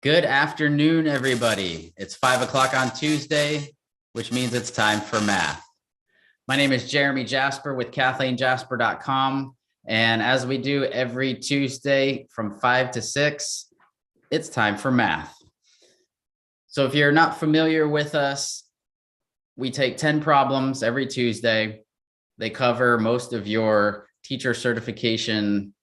Good afternoon, everybody. It's 5 o'clock on Tuesday, which means it's time for math. My name is Jeremy Jasper with KathleenJasper.com. And as we do every Tuesday from 5 to 6, it's time for math. So if you're not familiar with us, we take 10 problems every Tuesday. They cover most of your teacher certification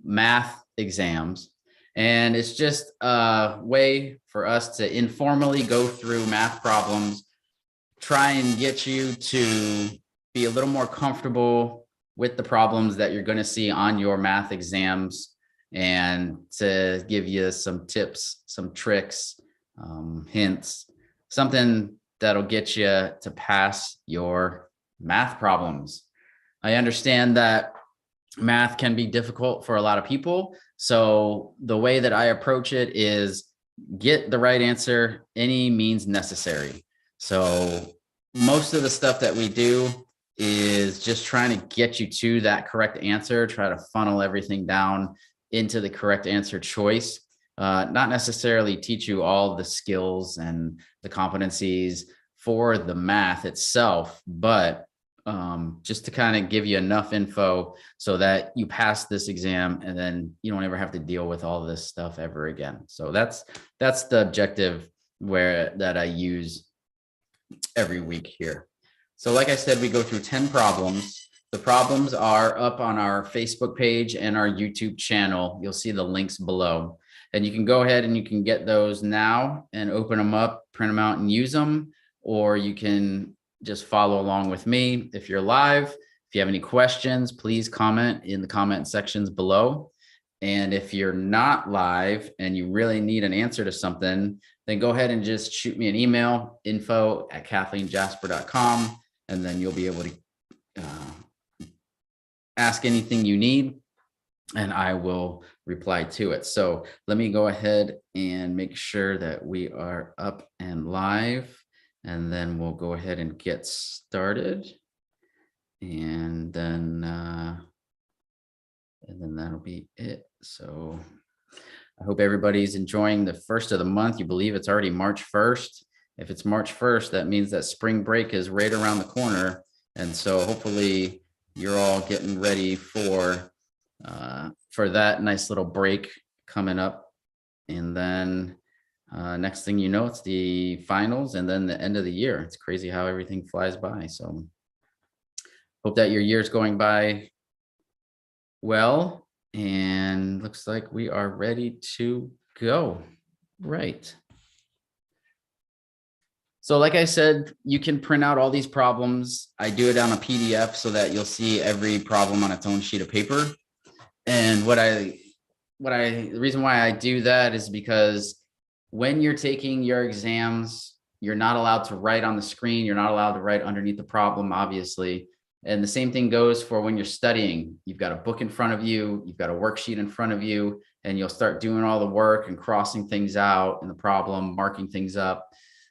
math exams. And it's just a way for us to informally go through math problems, try and get you to be a little more comfortable with the problems that you're going to see on your math exams, and to give you some tips, some tricks, hints, something that'll get you to pass your math problems. I understand that math can be difficult for a lot of people. So the way that I approach it is get the right answer any means necessary. So most of the stuff that we do is just trying to get you to that correct answer, try to funnel everything down into the correct answer choice, not necessarily teach you all the skills and the competencies for the math itself, but just to kind of give you enough info so that you pass this exam and then you don't ever have to deal with all this stuff ever again. So that's the objective that I use every week here. So like I said, we go through 10 problems. The problems are up on our Facebook page and our YouTube channel. You'll see the links below, and you can go ahead and you can get those now and open them up, print them out and use them, or you can just follow along with me. If you're live, if you have any questions, please comment in the comment sections below. And if you're not live and you really need an answer to something, then go ahead and just shoot me an email, info@KathleenJasper.com, and then you'll be able to ask anything you need and I will reply to it. So let me go ahead and make sure that we are up and live, and then we'll go ahead and get started. And then that'll be it. So I hope everybody's enjoying the first of the month. You believe it's already March 1st. If it's March 1st, that means that spring break is right around the corner. And so hopefully you're all getting ready for that nice little break coming up. And then next thing you know, it's the finals and then the end of the year. It's crazy how everything flies by. So hope that your year's going by well, and looks like we are ready to go. Right. So like I said, you can print out all these problems. I do it on a PDF so that you'll see every problem on its own sheet of paper. And the reason why I do that is because when you're taking your exams, you're not allowed to write on the screen. You're not allowed to write underneath the problem, obviously. And the same thing goes for when you're studying. You've got a book in front of you, you've got a worksheet in front of you, and you'll start doing all the work and crossing things out in the problem, marking things up.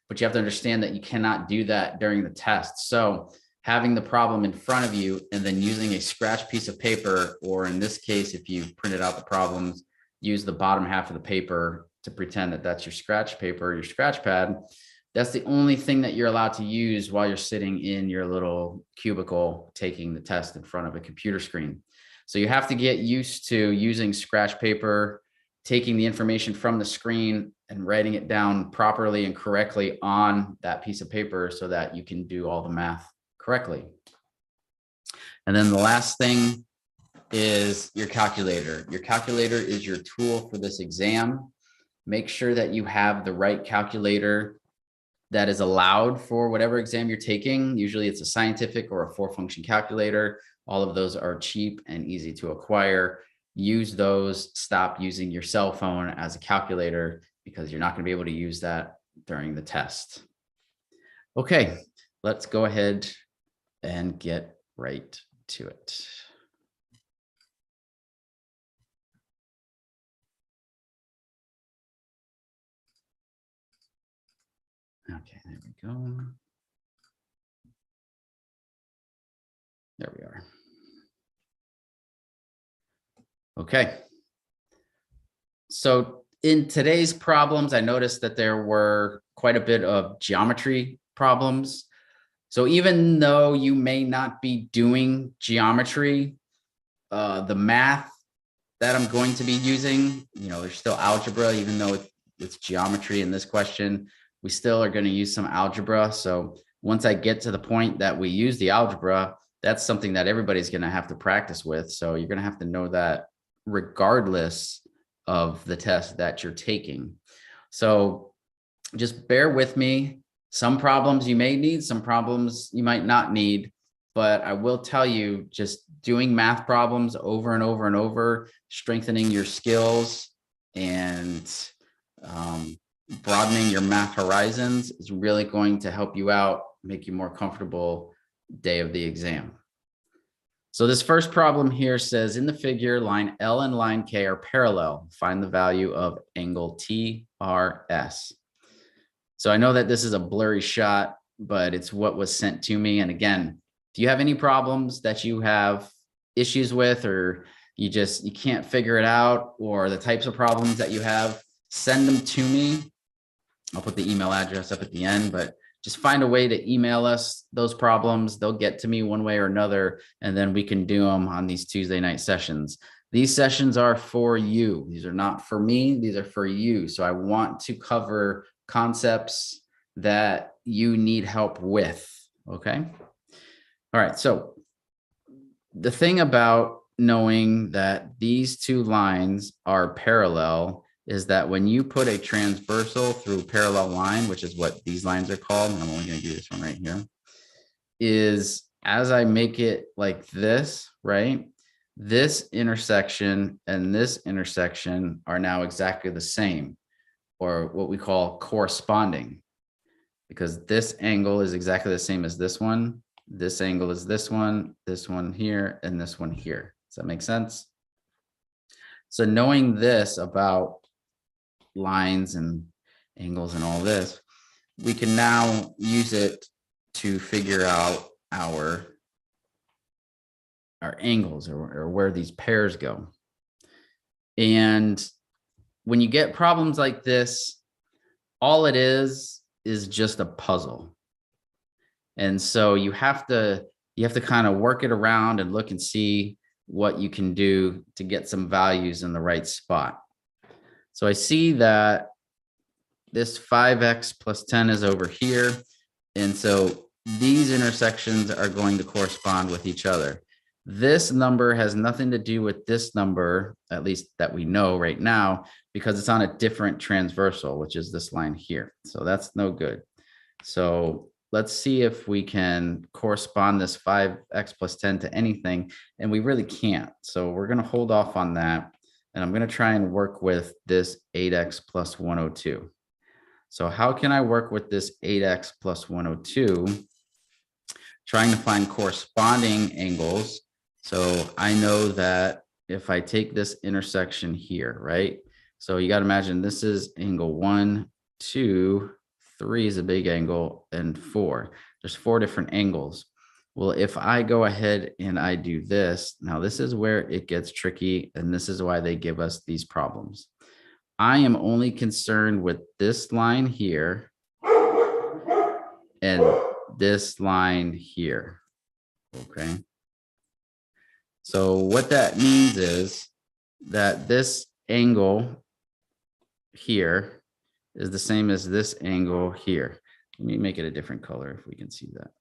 But you have to understand that you cannot do that during the test. So having the problem in front of you and then using a scratch piece of paper, or in this case, if you printed out the problems, use the bottom half of the paper to pretend that that's your scratch paper, your scratch pad. That's the only thing that you're allowed to use while you're sitting in your little cubicle taking the test in front of a computer screen. So you have to get used to using scratch paper, taking the information from the screen and writing it down properly and correctly on that piece of paper so that you can do all the math correctly. And then the last thing is your calculator. Your calculator is your tool for this exam. Make sure that you have the right calculator that is allowed for whatever exam you're taking. Usually it's a scientific or a 4-function calculator. All of those are cheap and easy to acquire. Use those. Stop using your cell phone as a calculator because you're not going to be able to use that during the test. Okay, let's go ahead and get right to it. Okay, there we go. There we are. Okay. So in today's problems, I noticed that there were quite a bit of geometry problems. So even though you may not be doing geometry, the math that I'm going to be using, there's still algebra, even though it's geometry in this question, we still are going to use some algebra. So once I get to the point that we use the algebra, that's something that everybody's going to have to practice with. So you're going to have to know that regardless of the test that you're taking. So just bear with me. Some problems you may need, some problems you might not need, but I will tell you, just doing math problems over and over and over, strengthening your skills and broadening your math horizons is really going to help you out, make you more comfortable day of the exam. So this first problem here says, in the figure, line L and line K are parallel. Find the value of angle TRS. So I know that this is a blurry shot, but it's what was sent to me. And again, do you have any problems that you have issues with, or you can't figure it out, or the types of problems that you have, send them to me. I'll put the email address up at the end, but just find a way to email us those problems. They'll get to me one way or another, and then we can do them on these Tuesday night sessions. These sessions are for you. These are not for me. These are for you. So I want to cover concepts that you need help with. Okay. All right. So the thing about knowing that these two lines are parallel is that when you put a transversal through parallel line, which is what these lines are called, and I'm only going to do this one right here, is as I make it like this, right? This intersection and this intersection are now exactly the same, or what we call corresponding, because this angle is exactly the same as this one. This angle is this one here, and this one here. Does that make sense? So knowing this about lines and angles and all this, we can now use it to figure out our angles, or where these pairs go. And when you get problems like this, all it is just a puzzle. And so you have to kind of work it around and look and see what you can do to get some values in the right spot. So I see that this 5x plus 10 is over here. And so these intersections are going to correspond with each other. This number has nothing to do with this number, at least that we know right now, because it's on a different transversal, which is this line here. So that's no good. So let's see if we can correspond this 5x plus 10 to anything, and we really can't. So we're going to hold off on that, and I'm going to try and work with this 8x plus 102. So how can I work with this 8x plus 102? Trying to find corresponding angles. So I know that if I take this intersection here, right? So you got to imagine this is angle 1, 2, 3 is a big angle, and 4. There's 4 different angles. Well, if I go ahead and I do this, now this is where it gets tricky, and this is why they give us these problems. I am only concerned with this line here and this line here. Okay. So what that means is that this angle here is the same as this angle here. Let me make it a different color if we can see that.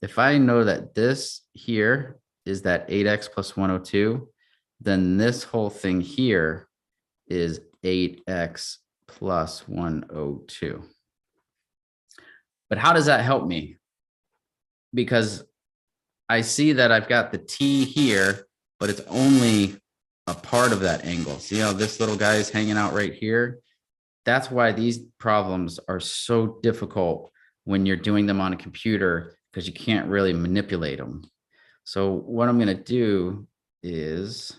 If I know that this here is that 8x plus 102, then this whole thing here is 8x plus 102. But how does that help me? Because I see that I've got the t here, but it's only a part of that angle. See how this little guy is hanging out right here? That's why these problems are so difficult when you're doing them on a computer, because you can't really manipulate them. So what I'm going to do is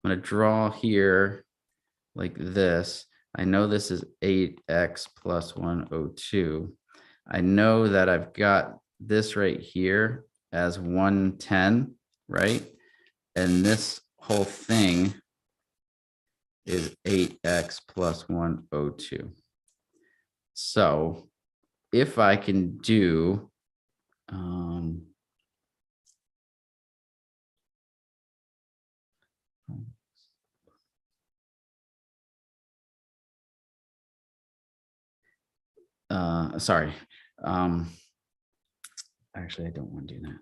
I'm going to draw here like this. I know this is 8x plus 102. I know that I've got this right here as 110, right? And this whole thing is 8x plus 102. So if I can do sorry. Actually, I don't want to do that.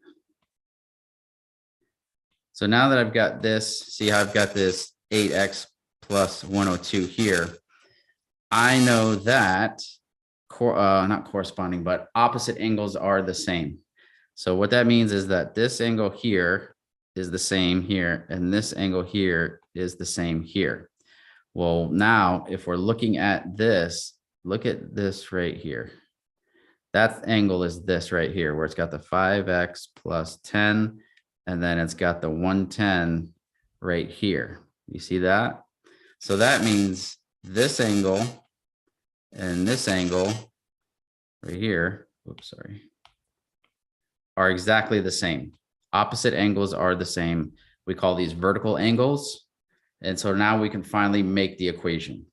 So now that I've got this, see how I've got this 8x plus 102 here. I know that not corresponding, but opposite angles are the same. So what that means is that this angle here is the same here, and this angle here is the same here. Well, now if we're looking at this, look at this right here. That angle is this right here, where it's got the 5x plus 10, and then it's got the 110 right here. You see that? So that means this angle and this angle right here, oops, sorry, are exactly the same. Opposite angles are the same. We call these vertical angles. And so now we can finally make the equation.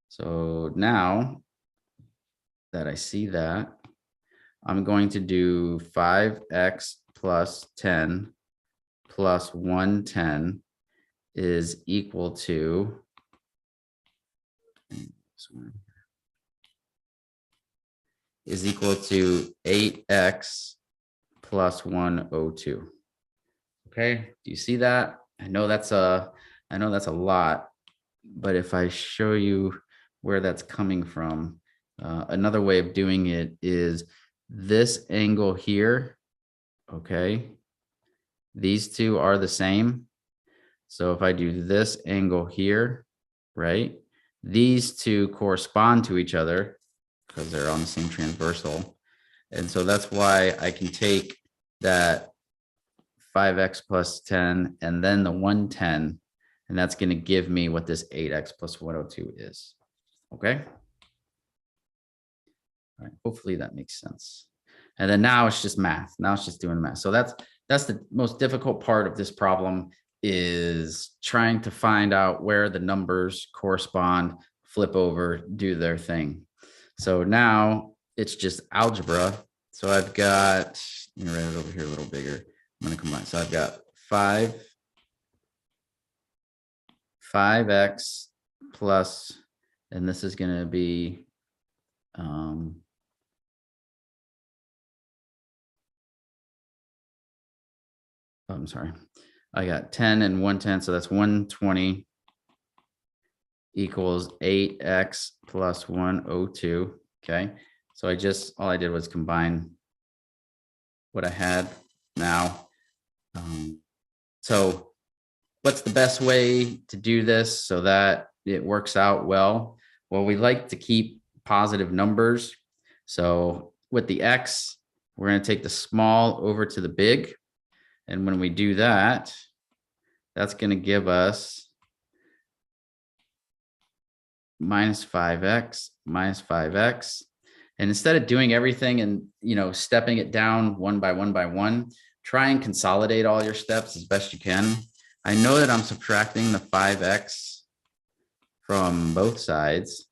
So now that I see that, I'm going to do 5x plus 10 plus 110 is equal to is equal to 8x plus 102. Okay, do you see that? I know that's a lot, but if I show you where that's coming from, another way of doing it is this angle here. Okay, these two are the same. So if I do this angle here, right, these two correspond to each other because they're on the same transversal. And so that's why I can take that 5x plus 10 and then the 110, and that's going to give me what this 8x plus 102 is. Okay. All right. Hopefully that makes sense. And then now it's just math. Now it's just doing math. So that's the most difficult part of this problem, is trying to find out where the numbers correspond, flip over, do their thing. So now it's just algebra. So I've got, let me write it over here a little bigger. I'm going to combine. So I've got 5x plus, and this is going to be, I'm sorry. I got 10 and 110. So that's 120 equals 8x plus 102. Okay. So all I did was combine what I had now. So what's the best way to do this so that it works out well? Well, we like to keep positive numbers. So with the x, we're going to take the small over to the big. And when we do that, that's going to give us minus 5x minus 5x. And instead of doing everything and, stepping it down one by one, try and consolidate all your steps as best you can. I know that I'm subtracting the 5x from both sides,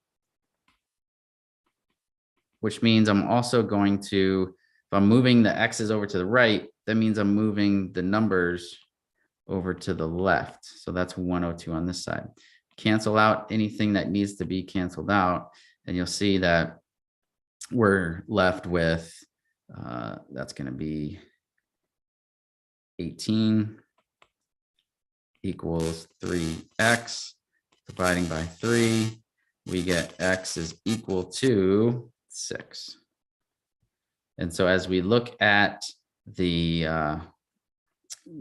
which means I'm also going to, if I'm moving the x's over to the right, that means I'm moving the numbers over to the left. So that's 102 on this side. Cancel out anything that needs to be canceled out, and you'll see that we're left with, that's going to be 18 equals 3x, dividing by 3, we get x is equal to 6. And so as we look at the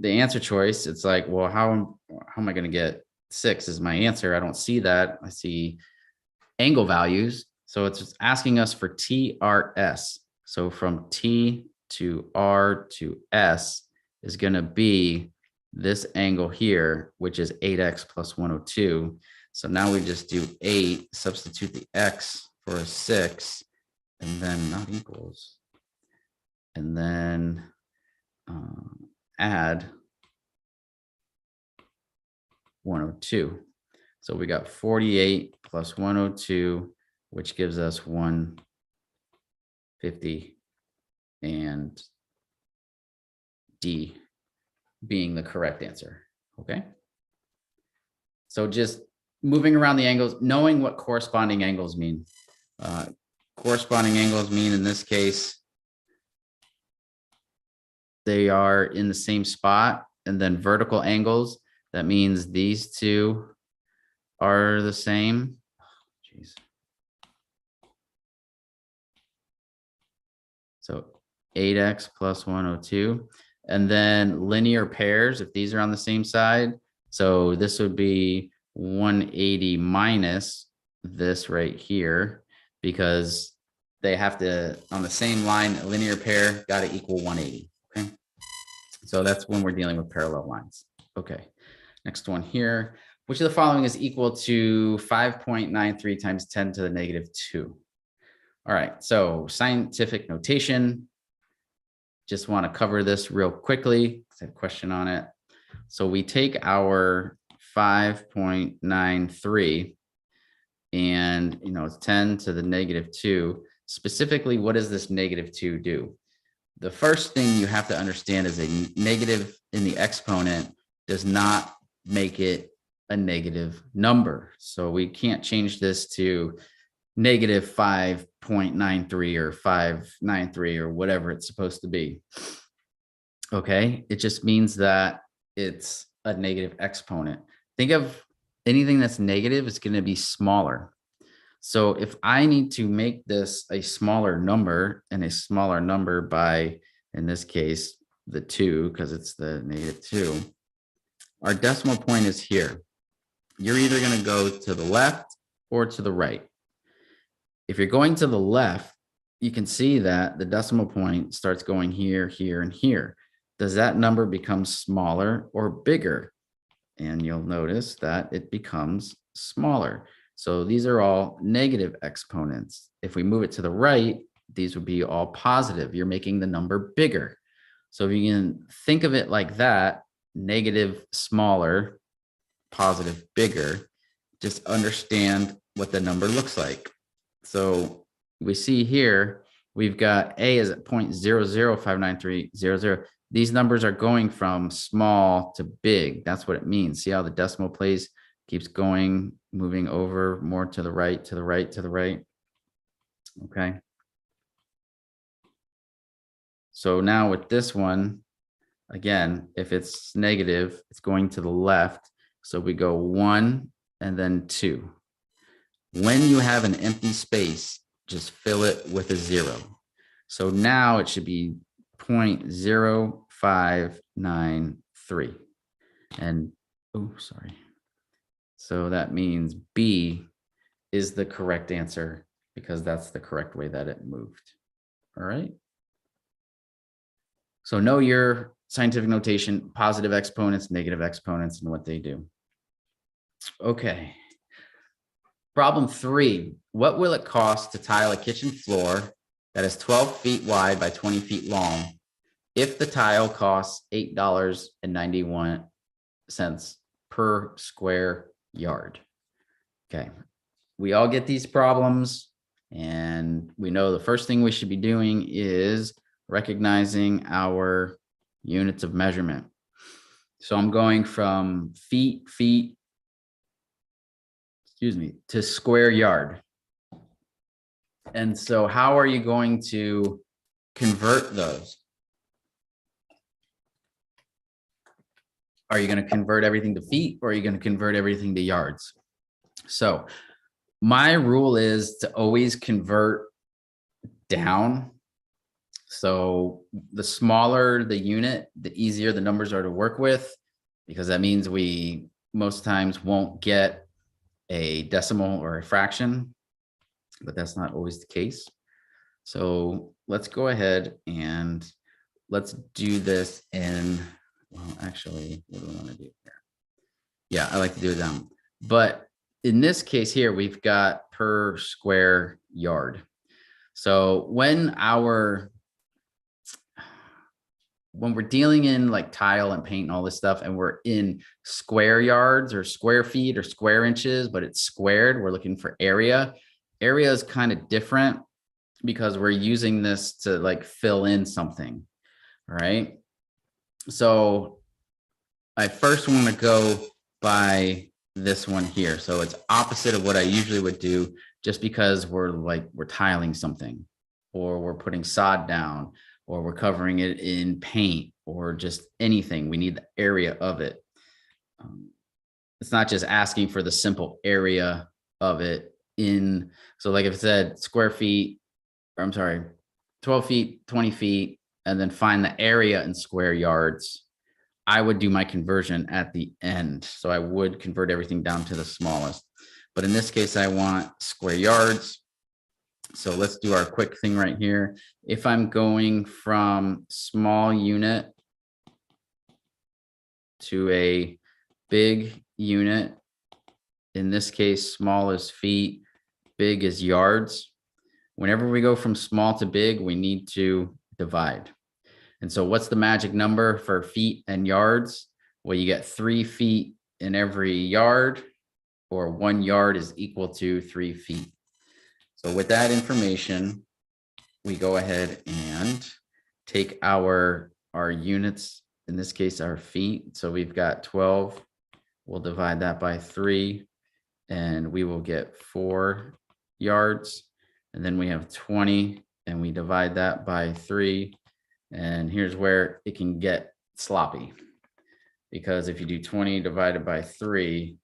answer choice, it's like, well, how am I going to get 6 is my answer? I don't see that. I see angle values. So it's asking us for TRS. So from T to R to S is going to be this angle here, which is 8x plus 102. So now we just do 8, substitute the x for a 6, and then not equals, and then add 102. So we got 48 plus 102, which gives us 150, and D being the correct answer. Okay. So just moving around the angles, knowing what corresponding angles mean. Corresponding angles mean in this case, they are in the same spot, and then vertical angles, that means these two are the same. Jeez. So 8x plus 102. And then linear pairs, if these are on the same side. So this would be 180 minus this right here, because they have to, on the same line, a linear pair got to equal 180. Okay. So that's when we're dealing with parallel lines. Okay. Next one here. Which of the following is equal to 5.93 times 10 to the negative 2? All right, so scientific notation. Just want to cover this real quickly. I had a question on it. So we take our 5.93 and, it's 10 to the negative 2. Specifically, what does this negative 2 do? The first thing you have to understand is a negative in the exponent does not make it a negative number. So we can't change this to negative 5.93 or 593 or whatever it's supposed to be. Okay, it just means that it's a negative exponent. Think of anything that's negative, it's going to be smaller. So if I need to make this a smaller number, and a smaller number by, in this case, the 2, because it's the negative 2, our decimal point is here. You're either going to go to the left or to the right. If you're going to the left, you can see that the decimal point starts going here, here, and here. Does that number become smaller or bigger? And you'll notice that it becomes smaller. So these are all negative exponents. If we move it to the right, these would be all positive. You're making the number bigger. So if you can think of it like that, negative, smaller, positive, bigger, just understand what the number looks like. So we see here, we've got A is at 0.005930. These numbers are going from small to big. That's what it means. See how the decimal place keeps going, moving over more to the right, to the right, to the right. Okay. So now with this one, again, if it's negative, it's going to the left. So we go 1 and then 2. When you have an empty space, just fill it with a 0. So now it should be 0.0593. And, oh, sorry. So that means B is the correct answer, because that's the correct way that it moved. All right. So know your scientific notation, positive exponents, negative exponents, and what they do. Okay. Problem 3, what will it cost to tile a kitchen floor that is 12 feet wide by 20 feet long if the tile costs $8.91 per square yard? Okay, we all get these problems, and we know the first thing we should be doing is recognizing our units of measurement. So I'm going from feet, to square yard. And so how are you going to convert those? Are you going to convert everything to feet, or are you going to convert everything to yards? So my rule is to always convert down. So the smaller the unit, the easier the numbers are to work with, because that means we most times won't get a decimal or a fraction, but that's not always the case. So let's go ahead and let's do this in, well, actually, what do we want to do here? Yeah, I like to do it down. But in this case here, we've got per square yard. So when our when we're dealing in like tile and paint and all this stuff, and we're in square yards or square feet or square inches, but it's squared, we're looking for area. Area is kind of different because we're using this to like fill in something. All right. So I first want to go by this one here. So it's opposite of what I usually would do, just because we're tiling something, or we're putting sod down, or we're covering it in paint, or just anything. We need the area of it. It's not just asking for the simple area of it in. So like if it said square feet, or I'm sorry, 12 feet, 20 feet, and then find the area in square yards, I would do my conversion at the end. So I would convert everything down to the smallest. But in this case, I want square yards. So let's do our quick thing right here. If I'm going from small unit to a big unit, in this case, small is feet, big is yards. Whenever we go from small to big, we need to divide. And so what's the magic number for feet and yards? Well, you get 3 feet in every yard, or 1 yard is equal to 3 feet. So with that information, we go ahead and take our units, in this case, our feet. So we've got 12. We'll divide that by 3, and we will get 4 yards. And then we have 20, and we divide that by 3. And here's where it can get sloppy, because if you do 20 divided by 3,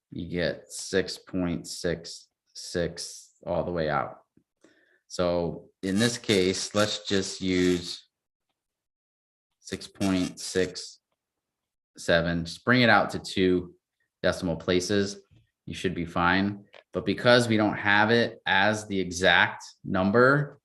you get 6.66 all the way out. So in this case, let's just use 6.67, just bring it out to 2 decimal places. You should be fine. But because we don't have it as the exact number,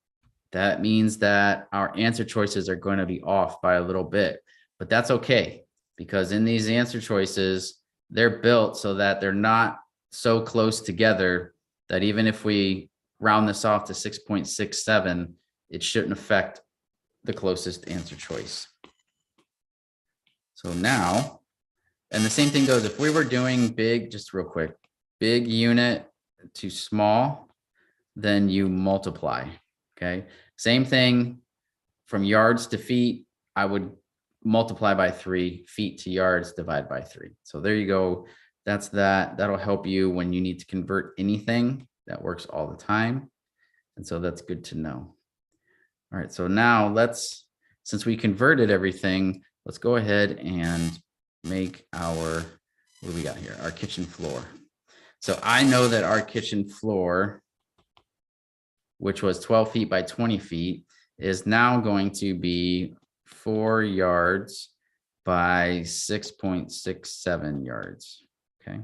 that means that our answer choices are going to be off by a little bit. But that's okay, because in these answer choices, they're built so that they're not so close together that even if we round this off to 6.67, it shouldn't affect the closest answer choice. So now, and the same thing goes if we were doing big, just real quick, big unit to small, then you multiply. Okay. Same thing from yards to feet. I would multiply by 3, feet to yards, divide by 3. So there you go. That's that. That'll help you when you need to convert anything. That works all the time. And so that's good to know. All right. So now since we converted everything, let's go ahead and make our, what do we got here? Our kitchen floor. So I know that our kitchen floor, which was 12 feet by 20 feet, is now going to be 4 yards by 6.67 yards. Okay.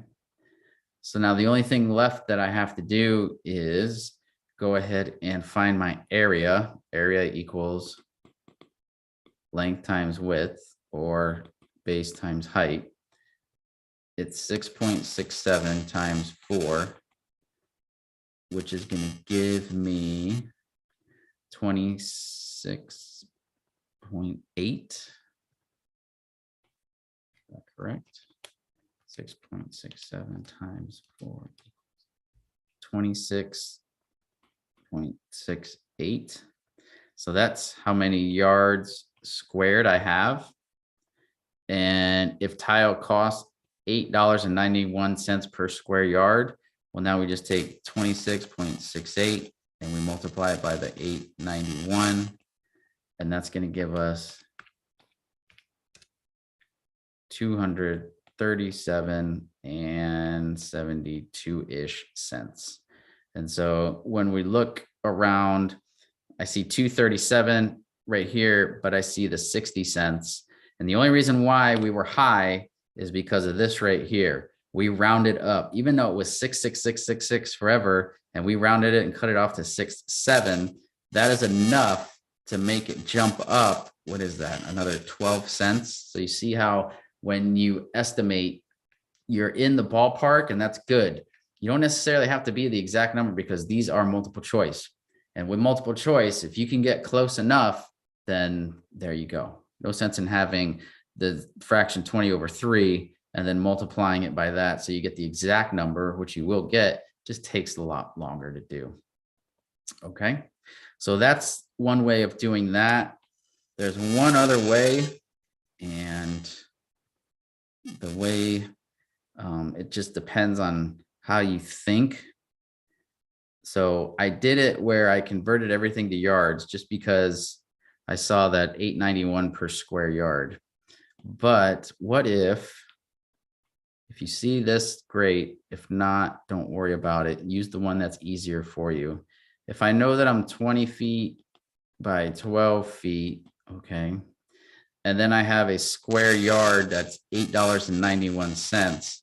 So now the only thing left that I have to do is go ahead and find my area. Area equals length times width, or base times height. It's 6.67 times 4, which is going to give me 26.8. Is that correct? 6.67 times 4, 26.68. So that's how many yards squared I have. And if tile costs $8.91 per square yard, well, now we just take 26.68 and we multiply it by the 891, and that's going to give us 237 and 72-ish cents. And so when we look around, I see 237 right here, but I see the 60 cents. And the only reason why we were high is because of this right here. We rounded up, even though it was 66666 forever, and we rounded it and cut it off to 67. That is enough to make it jump up. What is that? Another 12 cents. So you see how when you estimate, you're in the ballpark, and that's good. You don't necessarily have to be the exact number, because these are multiple choice. And with multiple choice, if you can get close enough, then there you go. No sense in having the fraction 20 over 3 and then multiplying it by that so you get the exact number, which you will get, just takes a lot longer to do. Okay, so that's one way of doing that. There's one other way, and the way it just depends on how you think. So I did it where I converted everything to yards just because I saw that 891 per square yard. But what if you see this, great. If not, don't worry about it. Use the one that's easier for you. If I know that I'm 20 feet by 12 feet, okay, and then I have a square yard that's $8.91.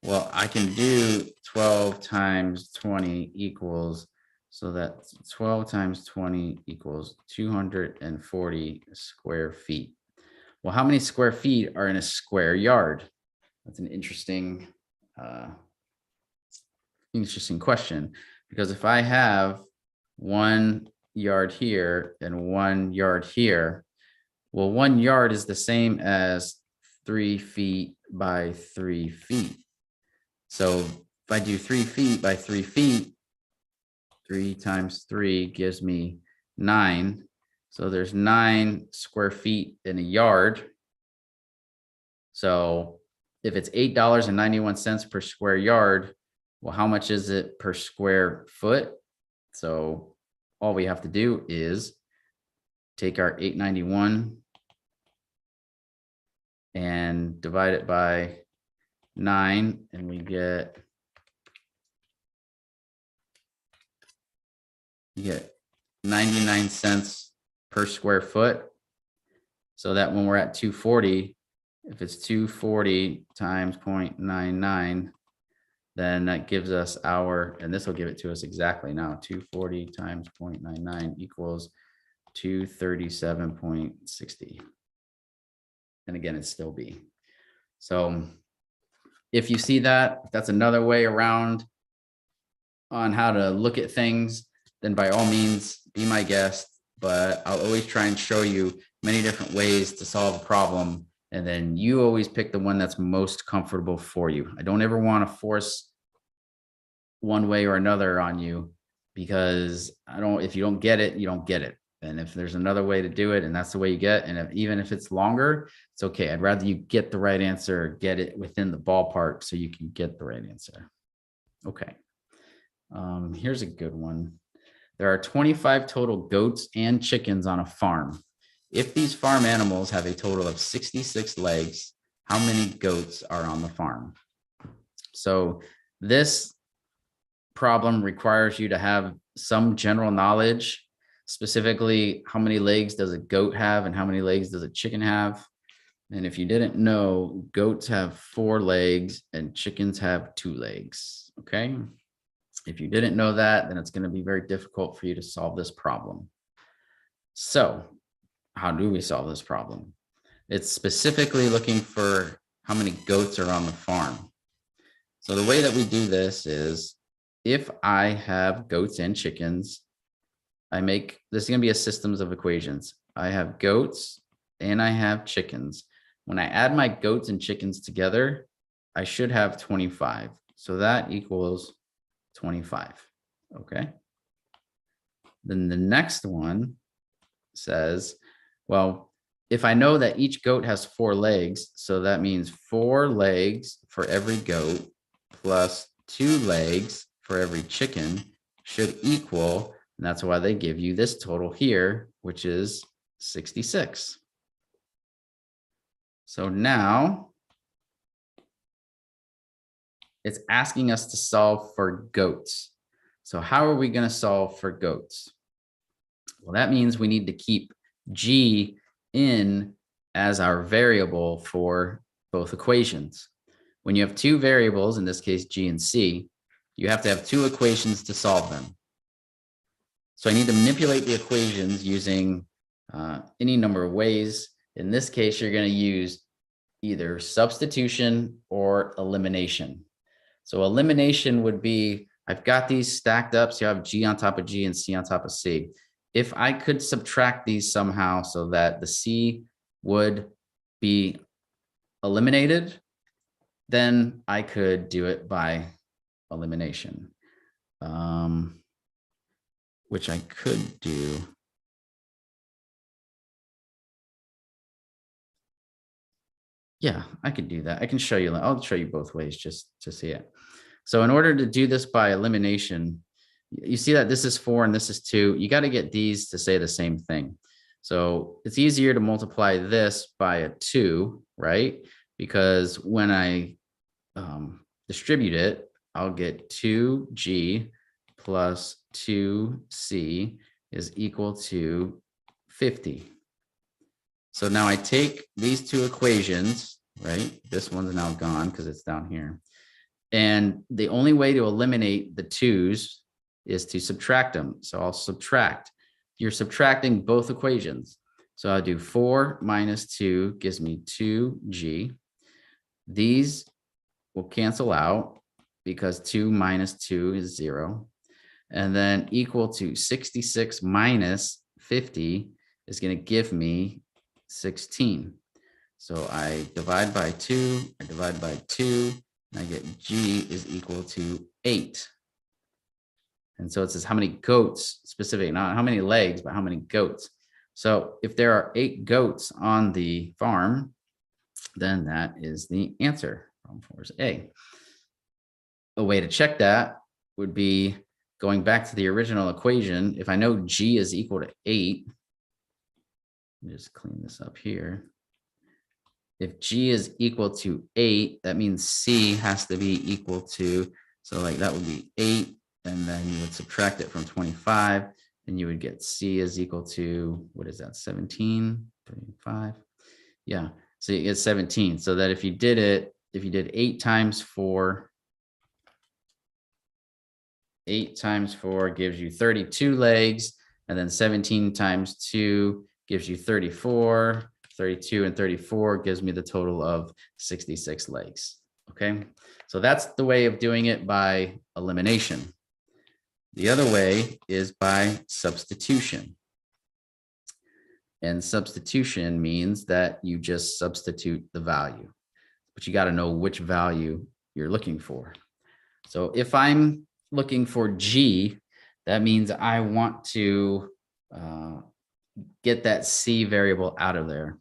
Well, I can do 12 times 20 equals, so that 12 times 20 equals 240 square feet. Well, how many square feet are in a square yard? That's an interesting question, because if I have 1 yard here and 1 yard here, well, 1 yard is the same as 3 feet by 3 feet. So if I do 3 feet by 3 feet, 3 times 3 gives me 9. So there's 9 square feet in a yard. So if it's $8.91 per square yard, well, how much is it per square foot? So all we have to do is take our 891 and divide it by 9, and we get 99 cents per square foot. So that when we're at 240, if it's 240 times 0.99, then that gives us our, and this will give it to us exactly now, 240 times 0.99 equals 237.60. And again, it's still B. So if you see that, that's another way around on how to look at things, then by all means, be my guest. But I'll always try and show you many different ways to solve a problem. And then you always pick the one that's most comfortable for you. I don't ever want to force one way or another on you, because if you don't get it, you don't get it. And if there's another way to do it and that's the way you get, and even if it's longer, it's okay. I'd rather you get the right answer, get it within the ballpark so you can get the right answer. Okay. Here's a good one. There are 25 total goats and chickens on a farm. If these farm animals have a total of 66 legs, how many goats are on the farm? So this problem requires you to have some general knowledge. Specifically, how many legs does a goat have and how many legs does a chicken have? And if you didn't know, goats have 4 legs and chickens have 2 legs, okay? If you didn't know that, then it's going to be very difficult for you to solve this problem. So how do we solve this problem? It's specifically looking for how many goats are on the farm. So the way that we do this is, if I have goats and chickens, this is going to be a systems of equations. I have goats and I have chickens. When I add my goats and chickens together, I should have 25. So that equals 25. Okay. Then the next one says, well, if I know that each goat has 4 legs, so that means 4 legs for every goat plus 2 legs for every chicken should equal, and that's why they give you this total here, which is 66. So now it's asking us to solve for goats. So how are we going to solve for goats? Well, that means we need to keep G in as our variable for both equations. When you have 2 variables, in this case, G and C, you have to have 2 equations to solve them. So I need to manipulate the equations using any number of ways. In this case, you're going to use either substitution or elimination. So elimination would be, I've got these stacked up, so you have G on top of G and C on top of C. If I could subtract these somehow so that the C would be eliminated, then I could do it by elimination, which I could do. Yeah, I could do that. I can show you. I'll show you both ways just to see it. So in order to do this by elimination, you see that this is 4 and this is 2. You got to get these to say the same thing. So it's easier to multiply this by a 2, right? Because when I distribute it, I'll get 2g plus 2c is equal to 50. So now I take these two equations, right? This one's now gone because it's down here. And the only way to eliminate the 2's is to subtract them. So I'll subtract. You're subtracting both equations. So I'll do 4 minus 2 gives me 2g. These will cancel out because 2 minus 2 is 0. And then equal to 66 minus 50 is going to give me 16. So I divide by 2, I divide by 2, and I get g is equal to 8. And so it says how many goats, specific, not how many legs, but how many goats. So if there are 8 goats on the farm, then that is the answer. Problem 4 is A. A way to check that would be going back to the original equation. If I know g is equal to 8, just clean this up here. If g is equal to 8, that means c has to be equal to, so like that would be 8, and then you would subtract it from 25, and you would get c is equal to, what is that, 17, 35? Yeah, so you get 17. So that if you did it, if you did 8 times 4, 8 times 4 gives you 32 legs, and then 17 times 2 gives you 34. 32 and 34 gives me the total of 66 legs. Okay, so that's the way of doing it by elimination. The other way is by substitution. And substitution means that you just substitute the value, but you got to know which value you're looking for. So if I'm looking for g, that means I want to get that c variable out of there.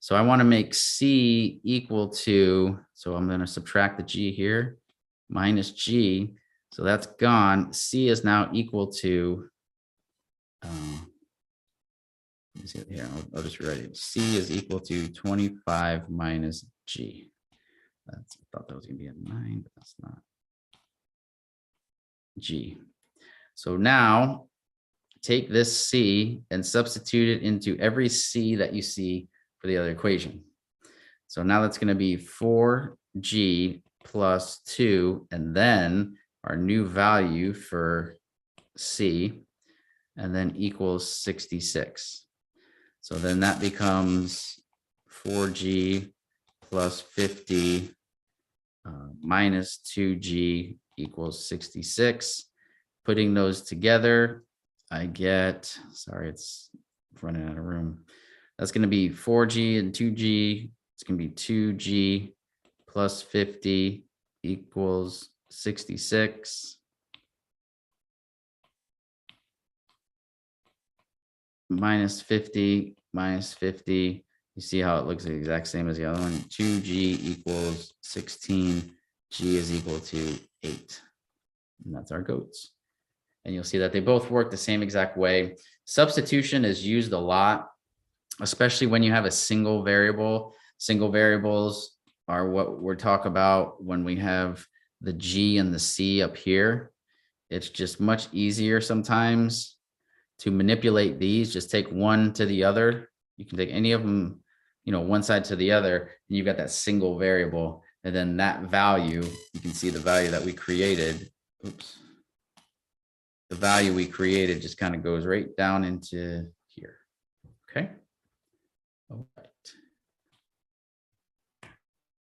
So I want to make c equal to, so I'm going to subtract the g here, minus g. So that's gone. C is now equal to, let me see here, I'll just rewrite it. C is equal to 25 minus g. I thought that was going to be a 9, but that's not. G. So now take this c and substitute it into every c that you see for the other equation. So now that's going to be 4g plus 2, and then our new value for c, and then equals 66. So then that becomes 4g plus 50 minus 2g equals 66. Putting those together, I get, sorry, it's running out of room. That's going to be 4g and 2g. It's going to be 2g plus 50 equals 66. Minus 50, minus 50. You see how it looks the exact same as the other one. 2g equals 16. G is equal to 8. And that's our goats. And you'll see that they both work the same exact way. Substitution is used a lot, especially when you have a single variable. Single variables are what we're talking about when we have the G and the C up here. It's just much easier sometimes to manipulate these. Just take one to the other. You can take any of them, you know, one side to the other, and you've got that single variable. And then that value, you can see the value that we created. Oops. The value we created just kind of goes right down into here. Okay. All right.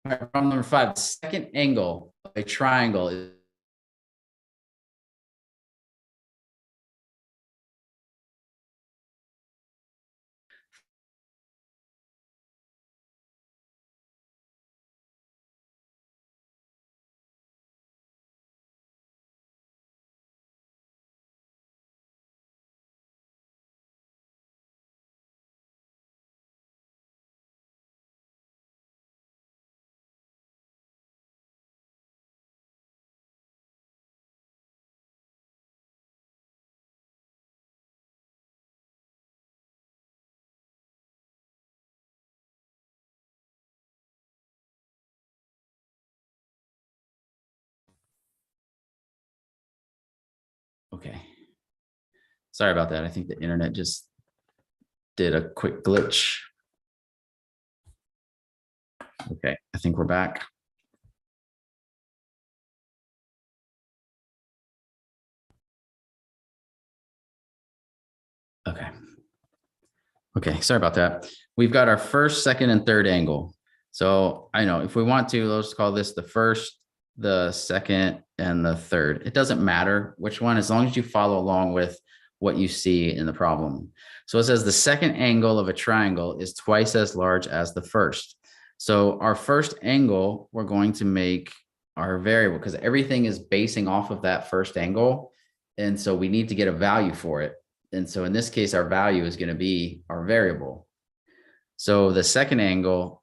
All right, problem number 5. The second angle of a triangle is Okay. Sorry about that. I think the internet just did a quick glitch. Okay, I think we're back. Okay. Okay, sorry about that. We've got our first, second, and third angle. So I know if we want to, let's call this the first, the second, and the third. It doesn't matter which one, as long as you follow along with what you see in the problem. So it says the second angle of a triangle is twice as large as the first. So our first angle, we're going to make our variable because everything is basing off of that first angle. And so we need to get a value for it. And so in this case, our value is going to be our variable. So the second angle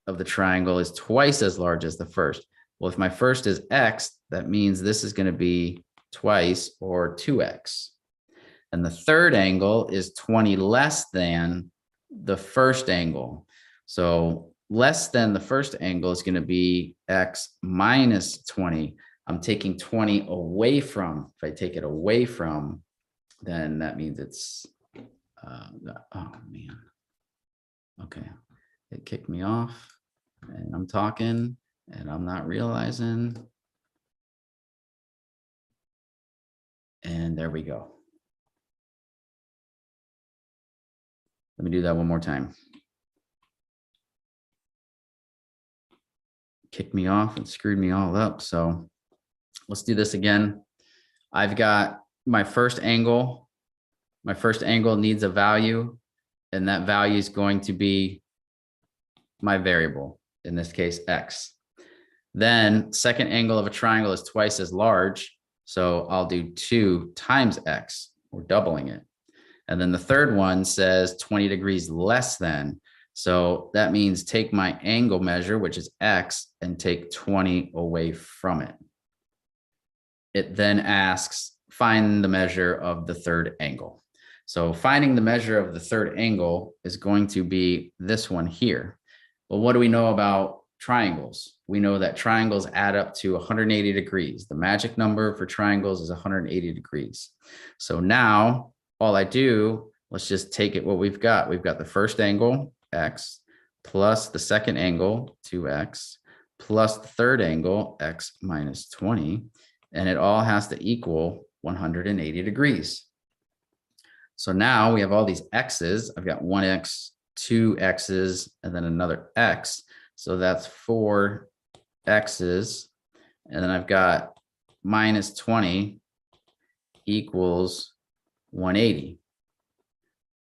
of the triangle is twice as large as the first. Well, if my first is x, that means this is going to be twice or 2x. And the third angle is 20 less than the first angle. So less than the first angle is going to be x minus 20. I'm taking 20 away from. If I take it away from, then that means it's, oh man. Okay, it kicked me off and I'm talking and I'm not realizing. And there we go. Let me do that one more time. Kicked me off and screwed me all up. So let's do this again. I've got my first angle. My first angle needs a value, and that value is going to be my variable, in this case, x. Then second angle of a triangle is twice as large. So I'll do 2 times x, we're doubling it. And then the third one says 20 degrees less than. So that means take my angle measure, which is x, and take 20 away from it. It then asks, find the measure of the third angle. So finding the measure of the third angle is going to be this one here. Well, what do we know about triangles? We know that triangles add up to 180 degrees. The magic number for triangles is 180 degrees. So now all I do, let's just take it what we've got. We've got the first angle, x, plus the second angle, 2x, plus the third angle, x minus 20, and it all has to equal 180 degrees. So now we have all these x's. I've got 1x, 2 x's, and then another x. So that's 4 x's. And then I've got minus 20 equals 180.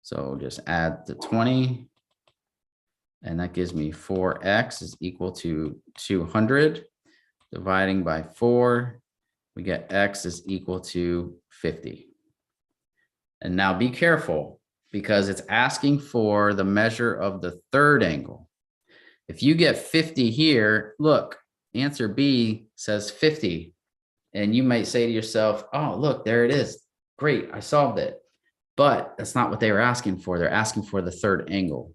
So just add the 20. And that gives me 4x is equal to 200. Dividing by 4, we get x is equal to 50. And now be careful because it's asking for the measure of the third angle. If you get 50 here, look, answer B says 50. And you might say to yourself, oh, look, there it is. Great, I solved it. But that's not what they were asking for. They're asking for the third angle.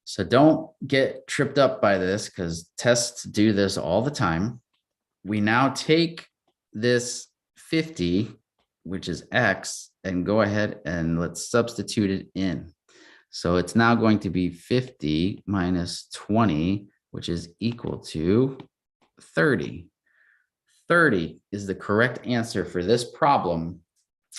So don't get tripped up by this because tests do this all the time. We now take this 50, which is x, and go ahead and let's substitute it in. So it's now going to be 50 minus 20, which is equal to 30. 30 is the correct answer for this problem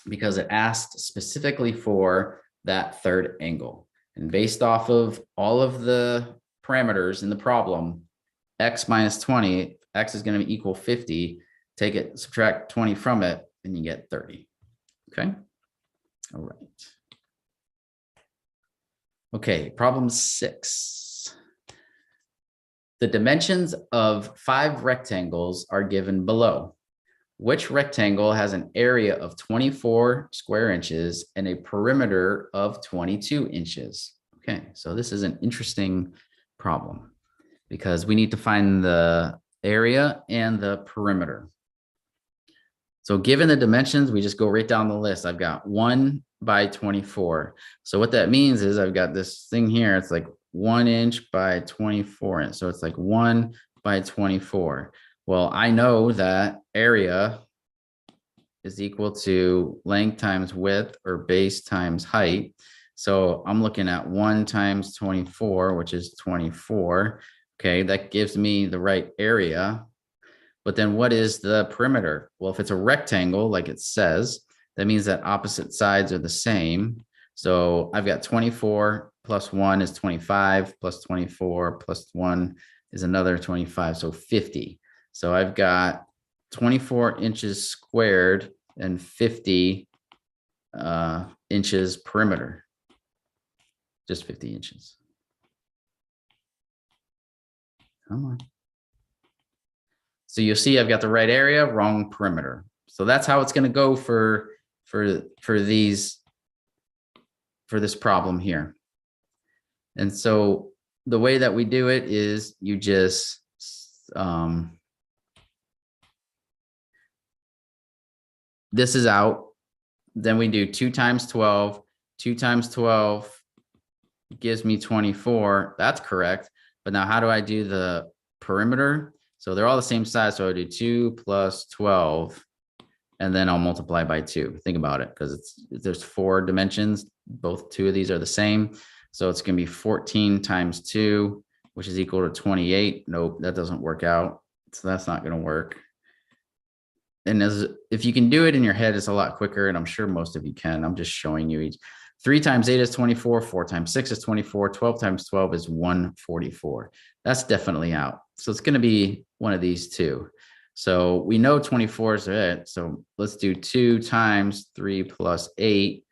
because it asked specifically for that third angle. And based off of all of the parameters in the problem, x minus 20, x is going to equal 50. Take it, subtract 20 from it, and you get 30. Okay. All right. Okay, problem 6. The dimensions of 5 rectangles are given below. Which rectangle has an area of 24 square inches and a perimeter of 22 inches? Okay, so this is an interesting problem because we need to find the area and the perimeter. So given the dimensions, we just go right down the list. I've got 1 by 24. So what that means is I've got this thing here. It's like 1 inch by 24 inch. So it's like 1 by 24. Well, I know that area is equal to length times width or base times height. So I'm looking at 1 times 24, which is 24. Okay, that gives me the right area. But then what is the perimeter? Well, if it's a rectangle, like it says, that means that opposite sides are the same. So I've got 24 plus 1 is 25, plus 24 plus 1 is another 25, so 50. So I've got 24 inches squared and 50 inches perimeter. Just 50 inches. Come on. So you'll see I've got the right area, wrong perimeter. So that's how it's going to go for this problem here. And so the way that we do it is you just this is out. Then we do 2 times 12. 2 times 12 gives me 24. That's correct. But now how do I do the perimeter? So they're all the same size. So I do 2 plus 12, and then I'll multiply by 2. Think about it, because there's 4 dimensions. Both 2 of these are the same. So it's going to be 14 times 2, which is equal to 28. Nope, that doesn't work out. So that's not going to work. And if you can do it in your head, it's a lot quicker. And I'm sure most of you can. I'm just showing you each. 3 times 8 is 24. 4 times 6 is 24. 12 times 12 is 144. That's definitely out. So it's going to be one of these two. So we know 24 is it. So let's do 2 times 3 plus 8.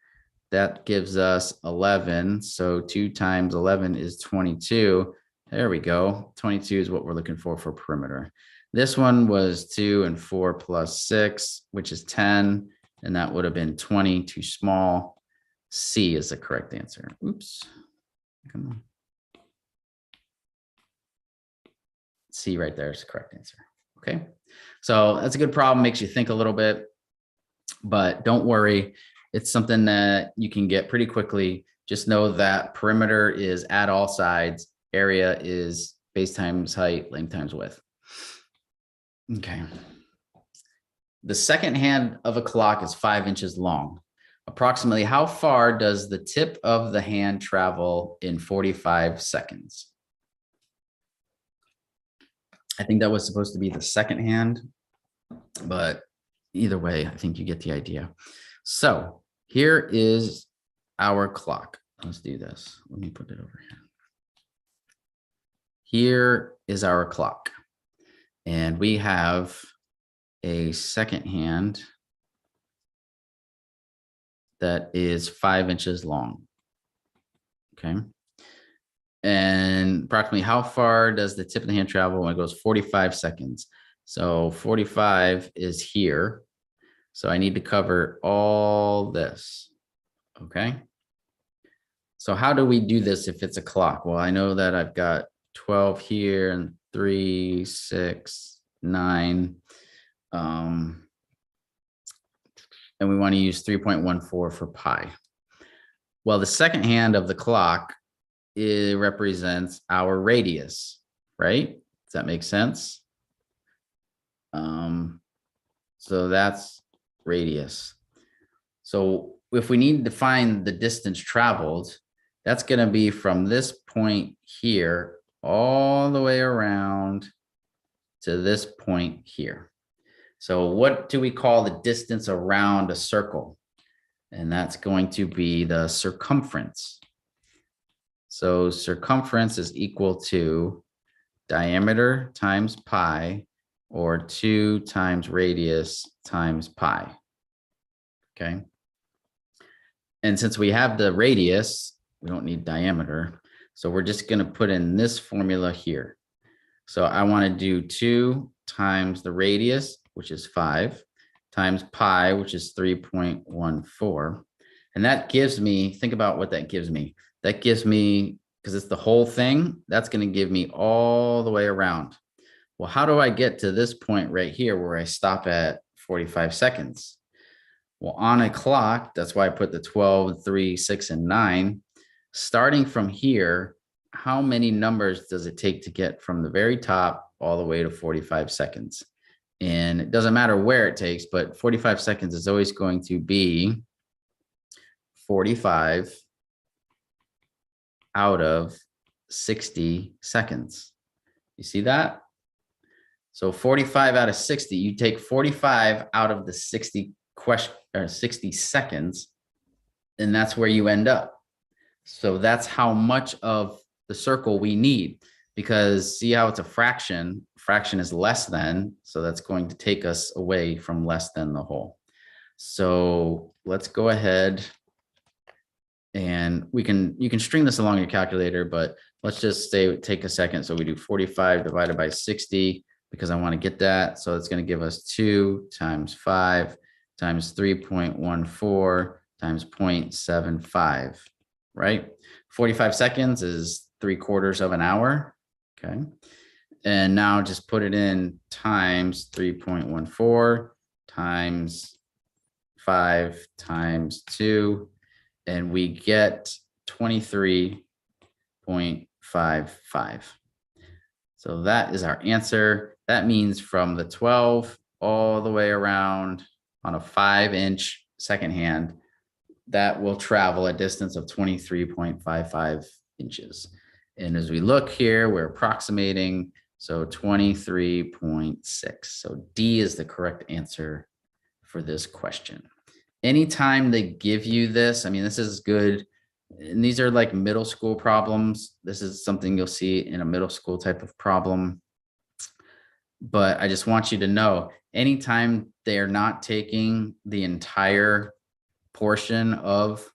That gives us 11. So 2 times 11 is 22. There we go. 22 is what we're looking for perimeter. This one was 2 and 4 plus 6, which is 10. And that would have been 20, too small. C is the correct answer. Oops. Come on. C right there is the correct answer. Okay. So that's a good problem. Makes you think a little bit, but don't worry. It's something that you can get pretty quickly. Just know that perimeter is at all sides. Area is base times height, length times width. Okay. The second hand of a clock is 5 inches long. Approximately how far does the tip of the hand travel in 45 seconds? I think that was supposed to be the second hand, but either way, I think you get the idea. So here is our clock. Let's do this. Let me put it over here. Here is our clock. And we have a second hand that is 5 inches long. Okay. And approximately how far does the tip of the hand travel when it goes 45 seconds? So 45 is here. So I need to cover all this. Okay. So how do we do this if it's a clock? Well, I know that I've got 12 here and 3, 6, 9. And we want to use 3.14 for pi. Well, the second hand of the clock, it represents our radius, right? Does that make sense? So that's radius. So if we need to find the distance traveled, that's going to be from this point here all the way around to this point here. So what do we call the distance around a circle? And that's going to be the circumference. So circumference is equal to diameter times pi, or 2 times radius times pi. Okay. And since we have the radius, we don't need diameter. So we're just going to put in this formula here. So I want to do 2 times the radius, which is 5, times pi, which is 3.14. And that gives me, think about what that gives me. That gives me, because it's the whole thing, that's going to give me all the way around. Well, how do I get to this point right here where I stop at 45 seconds? Well, on a clock, that's why I put the 12, 3, 6, and 9. Starting from here, how many numbers does it take to get from the very top all the way to 45 seconds? And it doesn't matter where it takes, but 45 seconds is always going to be 45 out of 60 seconds. You see that? So 45 out of 60, you take 45 out of the 60 seconds, and that's where you end up. So that's how much of the circle we need, because see how it's a fraction. Fraction is less than, so that's going to take us away from less than the whole. So let's go ahead and you can string this along your calculator, but let's just say take a second. So we do 45 divided by 60 because I want to get that. So it's going to give us 2 times 5 times 3.14 times 0.75, right? 45 seconds is 3/4 of an hour. Okay. And now just put it in times 3.14 times 5 times 2, and we get 23.55. So that is our answer. That means from the 12 all the way around on a 5-inch second hand, that will travel a distance of 23.55 inches. And as we look here, we're approximating, so 23.6. So D is the correct answer for this question. Anytime they give you this, I mean, this is good. And these are like middle school problems. This is something you'll see in a middle school type of problem. But I just want you to know, anytime they're not taking the entire portion of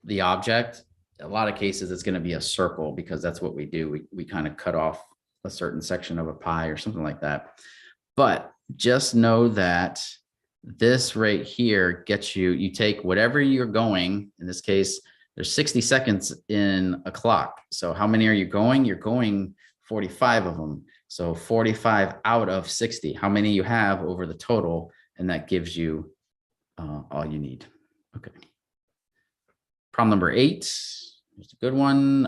the object, a lot of cases it's going to be a circle, because that's what we do. We kind of cut off a certain section of a pie or something like that. But just know that this right here gets you, you take whatever you're going, in this case, there's 60 seconds in a clock. So how many are you going? You're going 45 of them. So 45 out of 60, how many you have over the total, and that gives you all you need. Okay. Problem number 8, here's a good one.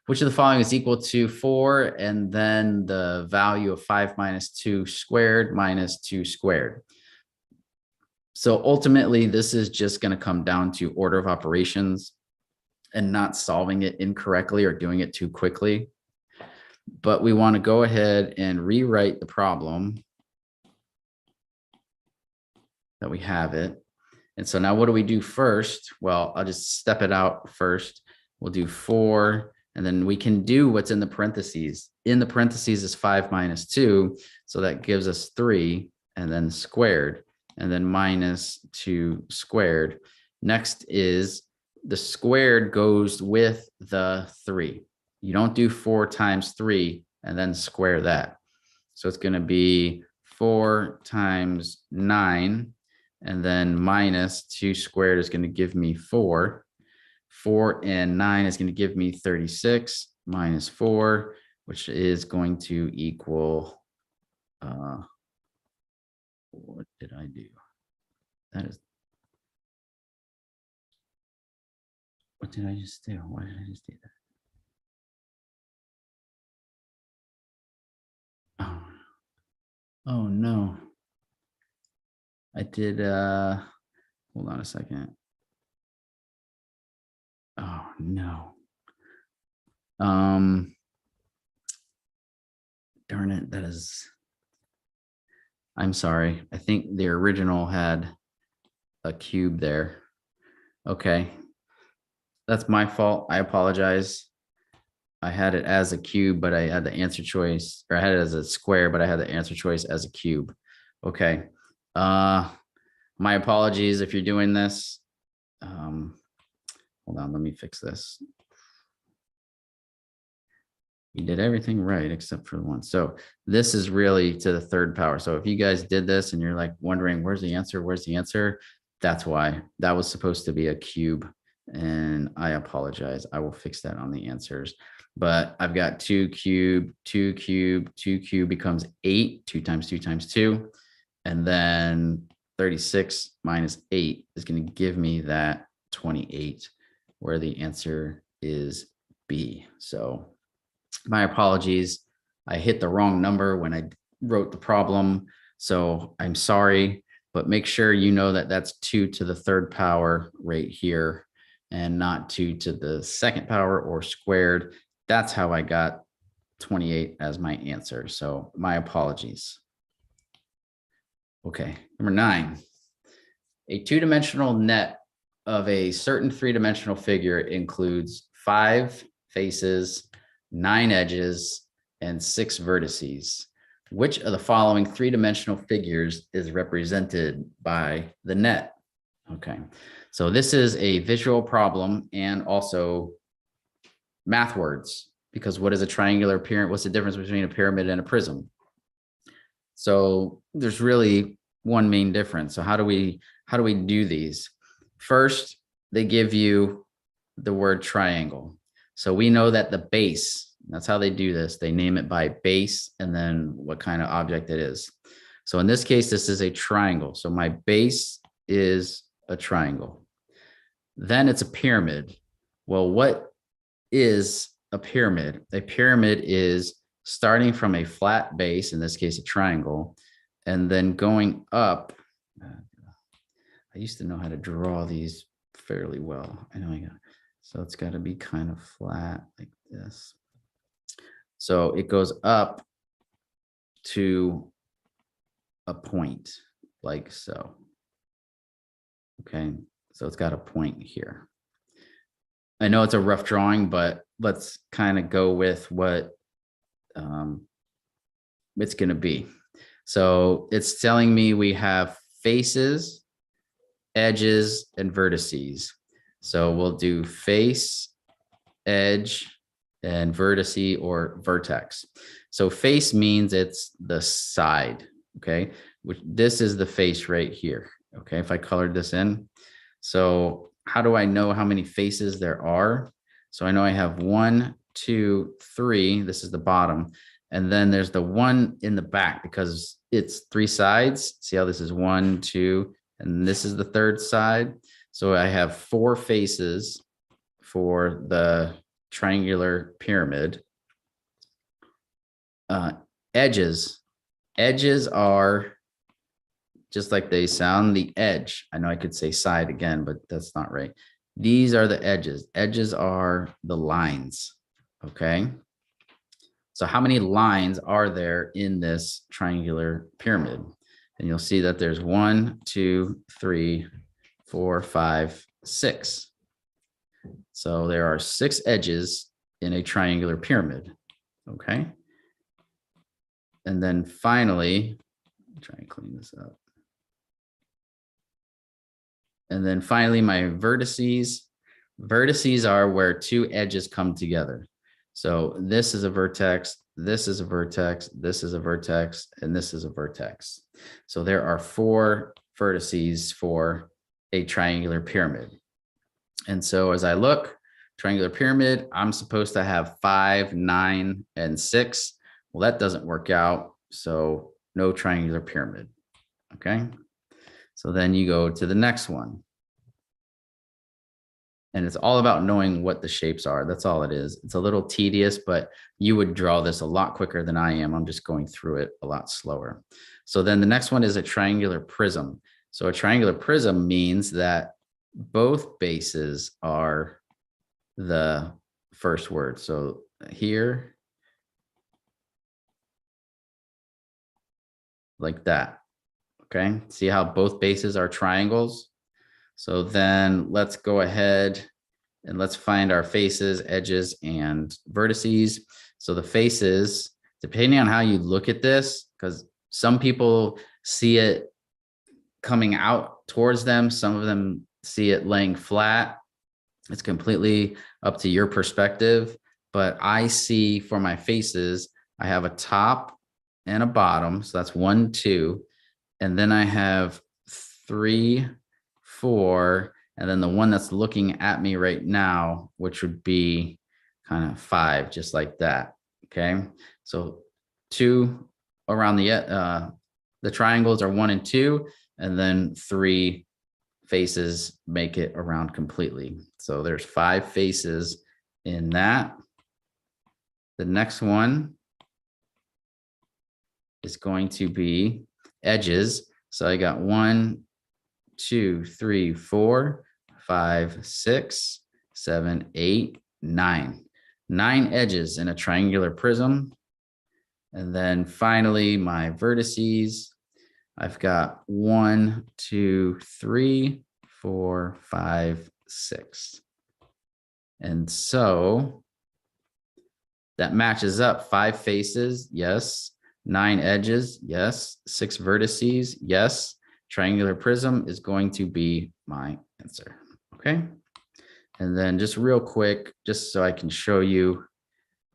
Which of the following is equal to 4 and then the value of 5 minus 2 squared minus 2 squared? So ultimately, this is just going to come down to order of operations and not solving it incorrectly or doing it too quickly. But we want to go ahead and rewrite the problem that we have it. And so now what do we do first? Well, I'll just step it out first. We'll do 4, and then we can do what's in the parentheses. In the parentheses is 5 minus 2. So that gives us 3, and then squared, and then minus 2 squared. Next is the squared goes with the 3. You don't do 4 times 3 and then square that. So it's going to be 4 times 9, and then minus 2 squared is going to give me 4. 4 and 9 is going to give me 36 minus 4, which is going to equal, what did I do? That is, what did I just do? Why did I just do that? Oh no. I did, hold on a second. Oh no. Darn it, that is, I'm sorry. I think the original had a cube there. Okay. That's my fault. I apologize. I had it as a cube, but I had the answer choice, or I had it as a square, but I had the answer choice as a cube. Okay. My apologies if you're doing this. Hold on, let me fix this. You did everything right except for one. So this is really to the 3rd power. So if you guys did this and you're like wondering, where's the answer? Where's the answer? That's why. That was supposed to be a cube. And I apologize. I will fix that on the answers. But I've got 2 cubed, 2 cubed, 2 cubed becomes 8. 2 times 2 times 2. And then 36 minus 8 is going to give me that 28, where the answer is B. So my apologies. I hit the wrong number when I wrote the problem. So I'm sorry, but make sure you know that that's 2 to the third power right here and not 2 to the second power or squared. That's how I got 28 as my answer. So my apologies. Okay, number 9. A two-dimensional net of a certain three-dimensional figure includes 5 faces, 9 edges, and 6 vertices. Which of the following three-dimensional figures is represented by the net? Okay, so this is a visual problem and also math words, because what is a triangular pyramid? What's the difference between a pyramid and a prism? So there's really one main difference. So how do we do these? First, they give you the word triangle. So we know that the base, that's how they do this. They name it by base and then what kind of object it is. So in this case, this is a triangle. So my base is a triangle. Then it's a pyramid. Well, what is a pyramid? A pyramid is starting from a flat base, in this case, a triangle, and then going up. I used to know how to draw these fairly well. I know I got, so it's got to be kind of flat like this. So it goes up to a point like so. Okay, so it's got a point here. I know it's a rough drawing, but let's kind of go with what it's going to be. So it's telling me we have faces, edges, and vertices. So we'll do face, edge, and vertice or vertex. So face means it's the side, okay? Which this is the face right here, okay? If I colored this in. So how do I know how many faces there are? So I know I have 1, 2, 3. This is the bottom. And then there's the one in the back because it's 3 sides. See how this is 1, 2, and this is the third side. So I have 4 faces for the triangular pyramid. Edges. Edges are just like they sound, the edge. I know I could say side again, but that's not right. These are the edges. Edges are the lines, okay? So how many lines are there in this triangular pyramid? And you'll see that there's 1, 2, 3, 4, 5, 6. So there are 6 edges in a triangular pyramid, okay? And then finally, try and clean this up. And then finally, my vertices. Vertices are where 2 edges come together. So this is a vertex, this is a vertex, this is a vertex, and this is a vertex. So there are 4 vertices for a triangular pyramid. And so as I look, triangular pyramid, I'm supposed to have 5, 9, and 6. Well, that doesn't work out. So no triangular pyramid. Okay. So then you go to the next one. And it's all about knowing what the shapes are. That's all it is. It's a little tedious, but you would draw this a lot quicker than I am. I'm just going through it a lot slower. So then the next one is a triangular prism. So a triangular prism means that both bases are the first word. So here, like that. Okay, see how both bases are triangles? So then let's go ahead and let's find our faces, edges, and vertices. So the faces, depending on how you look at this, because some people see it coming out towards them, some of them see it laying flat. It's completely up to your perspective. But I see for my faces, I have a top and a bottom. So that's 1, 2. And then I have 3, 4, and then the one that's looking at me right now, which would be kind of 5, just like that. Okay, so 2 around the triangles are 1 and 2, and then 3 faces make it around completely. So there's 5 faces in that. The next one is going to be edges. So I got 1, 2, 3, 4, 5, 6, 7, 8, 9. 9 edges in a triangular prism. And then finally, my vertices. I've got 1, 2, 3, 4, 5, 6. And so that matches up. 5 faces, yes. 9 edges, yes. 6 vertices, yes. Triangular prism is going to be my answer. Okay. And then just real quick, just so I can show you,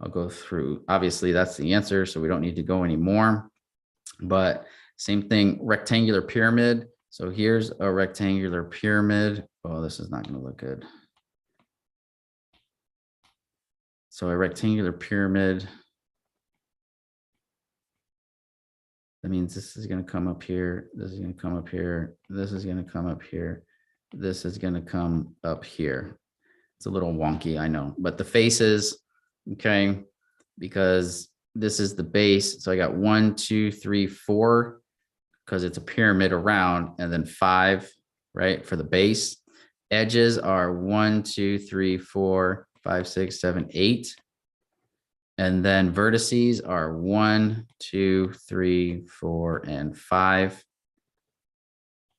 I'll go through. Obviously, that's the answer, so we don't need to go anymore. But same thing, rectangular pyramid. So here's a rectangular pyramid. Oh, this is not going to look good. So a rectangular pyramid. That means this is going to come up here. This is going to come up here. This is going to come up here. This is going to come up here. It's a little wonky, I know, but the faces, okay, because this is the base. So I got 1, 2, 3, 4, because it's a pyramid around, and then 5, right, for the base. Edges are 1, 2, 3, 4, 5, 6, 7, 8. And then vertices are 1, 2, 3, 4, and 5.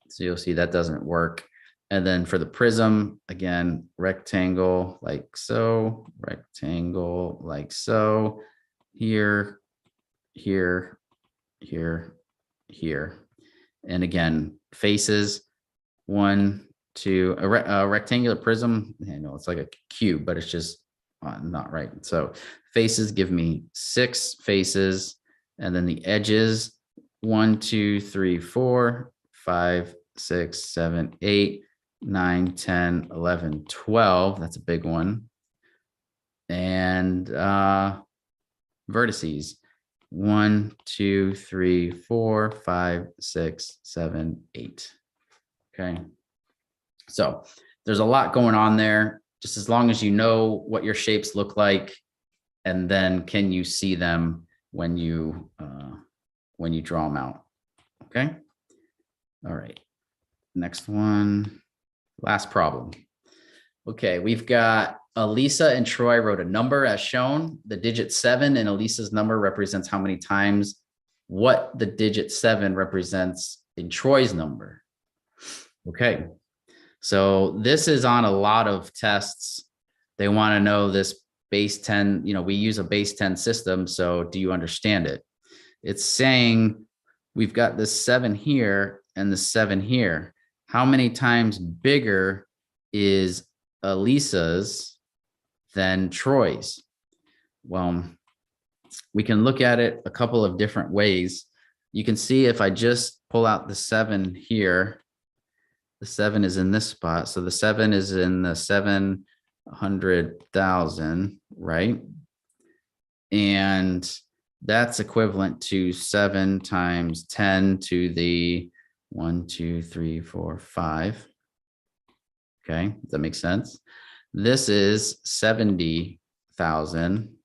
So you'll see that doesn't work. And then for the prism, again, rectangle like so, rectangle like so, here, here, here, here. And again, faces, 1, 2, a rectangular prism. I know it's like a cube, but it's just not right. So faces give me 6 faces, and then the edges, 1, 2, 3, 4, 5, 6, 7, 8, 9, 10, 11, 12. That's a big one. And vertices, 1, 2, 3, 4, 5, 6, 7, 8. Okay. So there's a lot going on there. Just as long as you know what your shapes look like, and then can you see them when you draw them out. Okay. All right. Next one. Last problem. Okay, we've got Elisa and Troy wrote a number as shown. The digit 7 in Elisa's number represents how many times what the digit 7 represents in Troy's number. Okay, so this is on a lot of tests. They want to know this base 10, we use a base 10 system. So do you understand it? It's saying we've got this 7 here and the 7 here. How many times bigger is Elisa's than Troy's? Well, we can look at it a couple of different ways. You can see if I just pull out the 7 here, the 7 is in this spot. So the 7 is in the 700,000, right? And that's equivalent to 7 times 10 to the 1, 2, 3, 4, 5. Okay, does that make sense? This is 70,000.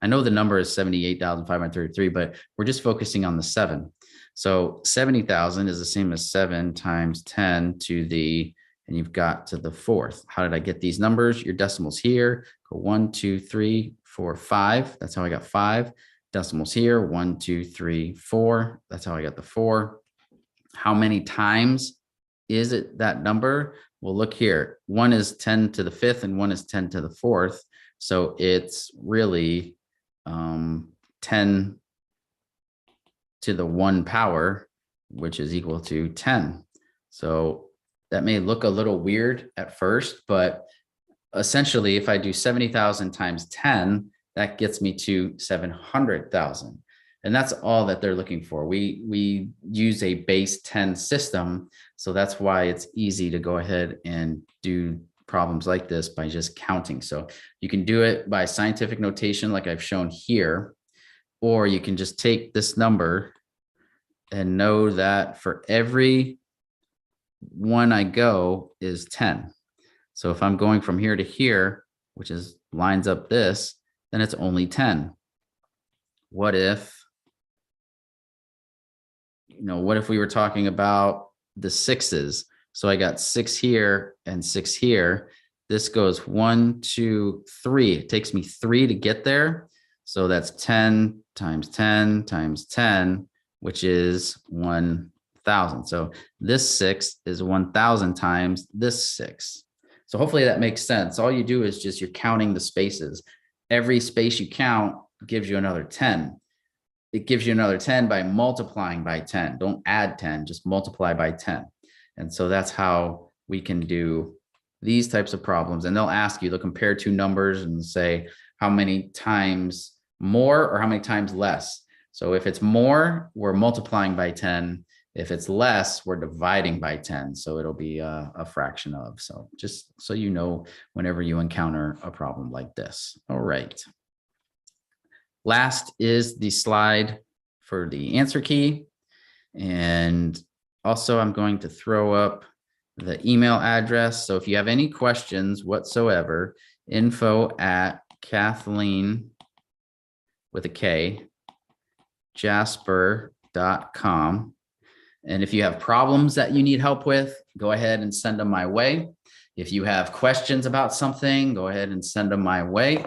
I know the number is 78,533, but we're just focusing on the 7. So 70,000 is the same as 7 times 10 to the, and you've got to the 4th. How did I get these numbers? Your decimals here, go 1, 2, 3, 4, 5. That's how I got 5. Decimals here, 1, 2, 3, 4. That's how I got the 4. How many times is it that number? Well, look here. 1 is 10 to the 5th and 1 is 10 to the 4th. So it's really 10 to the 1 power, which is equal to 10. So that may look a little weird at first, but essentially if I do 70,000 times 10, that gets me to 700,000. And that's all that they're looking for. We use a base 10 system. So that's why it's easy to go ahead and do problems like this by just counting. So you can do it by scientific notation like I've shown here, or you can just take this number and know that for every one I go is 10. So if I'm going from here to here, which is lines up this, then it's only 10. What if what if we were talking about the sixes? So I got 6 here and 6 here. This goes 1, 2, 3. It takes me 3 to get there. So that's 10 times 10 times 10, which is 1,000. So this 6 is 1,000 times this 6. So hopefully that makes sense. All you do is just you're counting the spaces. Every space you count gives you another 10. It gives you another 10 by multiplying by 10. Don't add 10, just multiply by 10. And so that's how we can do these types of problems. And they'll ask you, they'll compare two numbers and say how many times more or how many times less. So if it's more, we're multiplying by 10. If it's less, we're dividing by 10. So it'll be a fraction of. So just so you know, whenever you encounter a problem like this. All right. Last is the slide for the answer key. And also I'm going to throw up the email address. So if you have any questions whatsoever, info@Kathleen with a K, Jasper.com. And if you have problems that you need help with, go ahead and send them my way. If you have questions about something, go ahead and send them my way.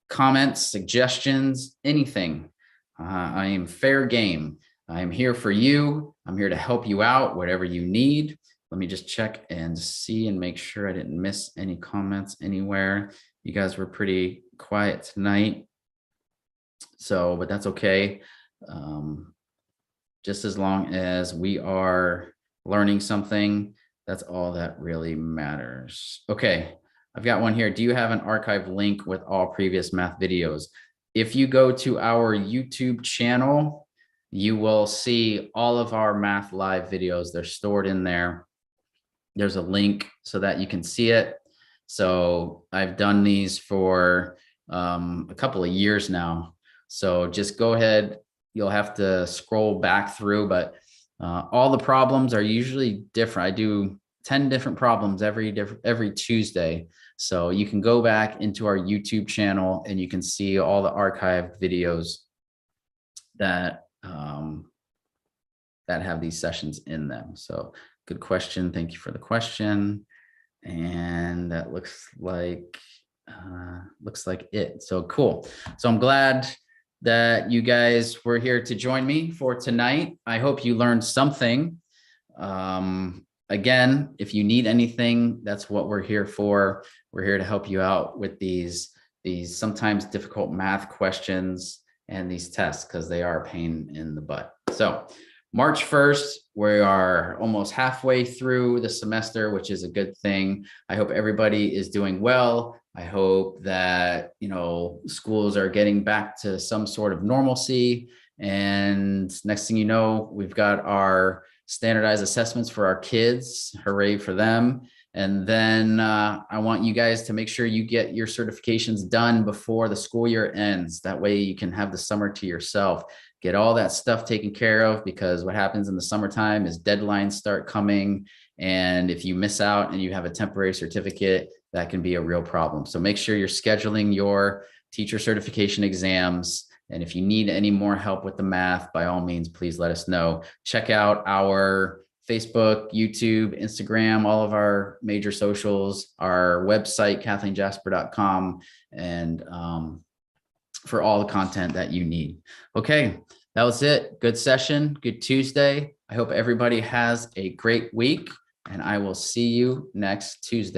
Comments, suggestions, anything. I am fair game. I am here for you. I'm here to help you out, whatever you need. Let me just check and see and make sure I didn't miss any comments anywhere. You guys were pretty quiet tonight. So, but that's okay. Just as long as we are learning something, that's all that really matters. Okay, I've got one here. Do you have an archive link with all previous math videos? If you go to our YouTube channel, you will see all of our Math Live videos. They're stored in there. There's a link so that you can see it. So I've done these for a couple of years now. So just go ahead. You'll have to scroll back through, but all the problems are usually different. I do 10 different problems every Tuesday. So you can go back into our YouTube channel and you can see all the archived videos that that have these sessions in them. So good question. Thank you for the question. And that looks like it. So cool. So I'm glad that you guys were here to join me for tonight. I hope you learned something. Again, if you need anything, that's what we're here for. We're here to help you out with these sometimes difficult math questions and these tests because they are a pain in the butt. So March 1st, we are almost halfway through the semester, which is a good thing. I hope everybody is doing well. I hope that, schools are getting back to some sort of normalcy. And next thing you know, we've got our standardized assessments for our kids. Hooray for them. And then I want you guys to make sure you get your certifications done before the school year ends. That way you can have the summer to yourself. Get all that stuff taken care of, because what happens in the summertime is deadlines start coming. And if you miss out and you have a temporary certificate, that can be a real problem. So make sure you're scheduling your teacher certification exams. And if you need any more help with the math, by all means, please let us know. Check out our Facebook, YouTube, Instagram, all of our major socials, our website, KathleenJasper.com, and for all the content that you need. Okay, that was it. Good session, good Tuesday. I hope everybody has a great week, and I will see you next Tuesday.